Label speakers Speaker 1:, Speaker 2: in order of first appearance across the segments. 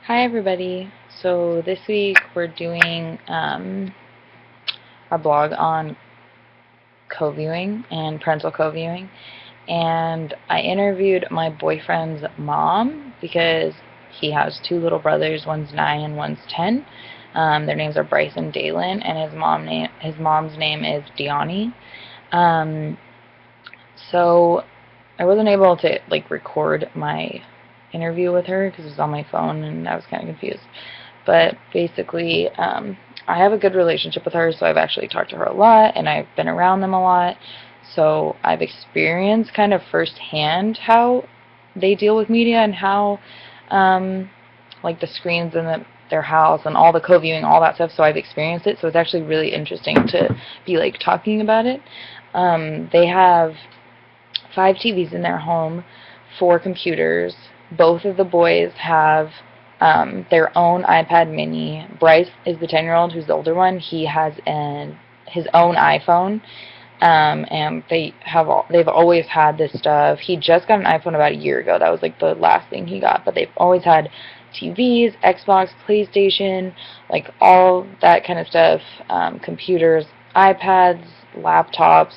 Speaker 1: Hi everybody. So this week we're doing a blog on co-viewing and parental co-viewing, and I interviewed my boyfriend's mom because he has two little brothers. One's 9 and one's 10. Their names are Bryce and Dalen, and his mom's name is Diani. Um, so I wasn't able to record my interview with her because it was on my phone and I was kind of confused. But basically, I have a good relationship with her, so I've actually talked to her a lot and I've been around them a lot. So I've experienced kind of firsthand how they deal with media and how, the screens in their house and all the co-viewing, all that stuff. So I've experienced it. So it's actually really interesting to be talking about it. They have 5 TVs in their home, 4 computers. Both of the boys have their own iPad mini. Bryce is the 10-year-old who's the older one. He has his own iPhone. And they've always had this stuff. He just got an iPhone about a year ago. That was the last thing he got. But they've always had TVs, Xbox, PlayStation, all that kind of stuff, computers, iPads, laptops,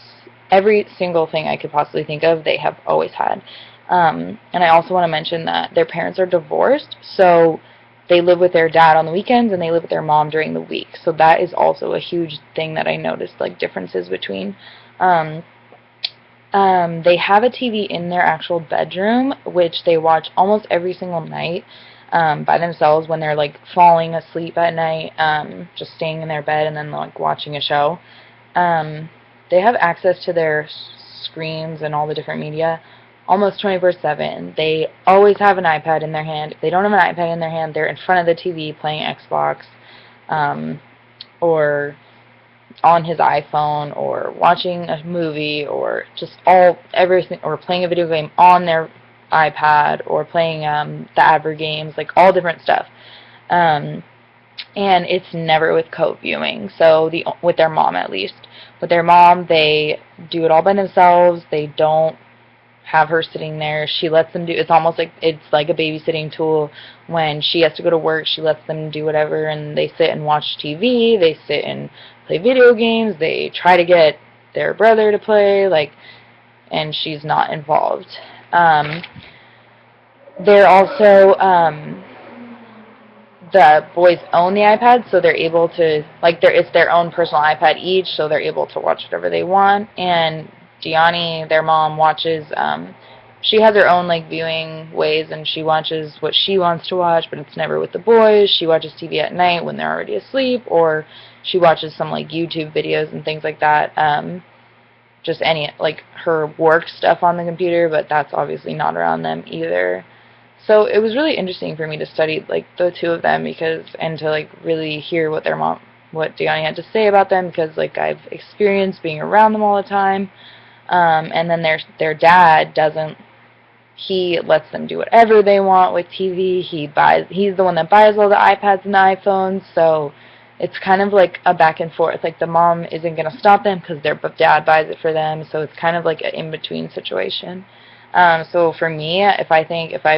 Speaker 1: every single thing I could possibly think of, they have always had. And I also want to mention that their parents are divorced, so they live with their dad on the weekends and they live with their mom during the week. So that is also a huge thing that I noticed, differences between. Um, they have a TV in their actual bedroom, which they watch almost every single night by themselves when they're falling asleep at night, just staying in their bed and then watching a show. Um, they have access to their screens and all the different media almost 24/7. They always have an iPad in their hand. If they don't have an iPad in their hand, they're in front of the TV playing Xbox, um, or on his iPhone, or watching a movie, or just everything, or playing a video game on their iPad, or playing the Adver games, all different stuff. Um, and it's never with co-viewing. So with their mom, at least. With their mom, they do it all by themselves. They don't have her sitting there. She lets them do. It's almost it's like a babysitting tool. When she has to go to work, she lets them do whatever, and they sit and watch TV. They sit and play video games. They try to get their brother to play, and she's not involved. They're also the boys own the iPad, so they're able to it's their own personal iPad each, so they're able to watch whatever they want. And Gianni, their mom, watches. She has her own viewing ways, and she watches what she wants to watch, but it's never with the boys. She watches TV at night when they're already asleep, or she watches some YouTube videos and things like that. Just any her work stuff on the computer, but that's obviously not around them either. So it was really interesting for me to study the two of them, and to really hear what what Diani had to say about them, because I've experienced being around them all the time. And then their dad doesn't. He lets them do whatever they want with TV. He's the one that buys all the iPads and the iPhones. So it's kind of a back and forth. The mom isn't gonna stop them because their dad buys it for them. So it's kind of an in-between situation. So for me, if I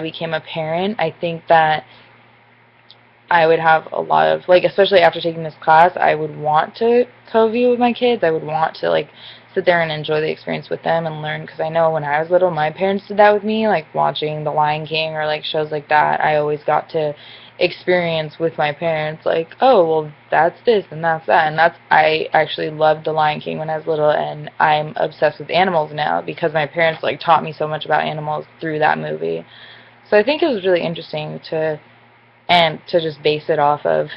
Speaker 1: became a parent, I think that I would have a lot of, especially after taking this class, I would want to co-view with my kids. I would want to, sit there and enjoy the experience with them and learn, because I know when I was little, my parents did that with me, watching The Lion King or, shows like that. I always got to experience with my parents, oh, well, that's this and that's that. And I actually loved The Lion King when I was little, and I'm obsessed with animals now because my parents, taught me so much about animals through that movie. So I think it was really interesting to just base it off of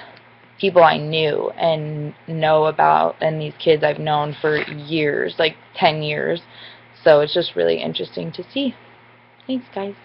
Speaker 1: people I knew and know about, and these kids I've known for years, 10 years. So it's just really interesting to see. Thanks, guys.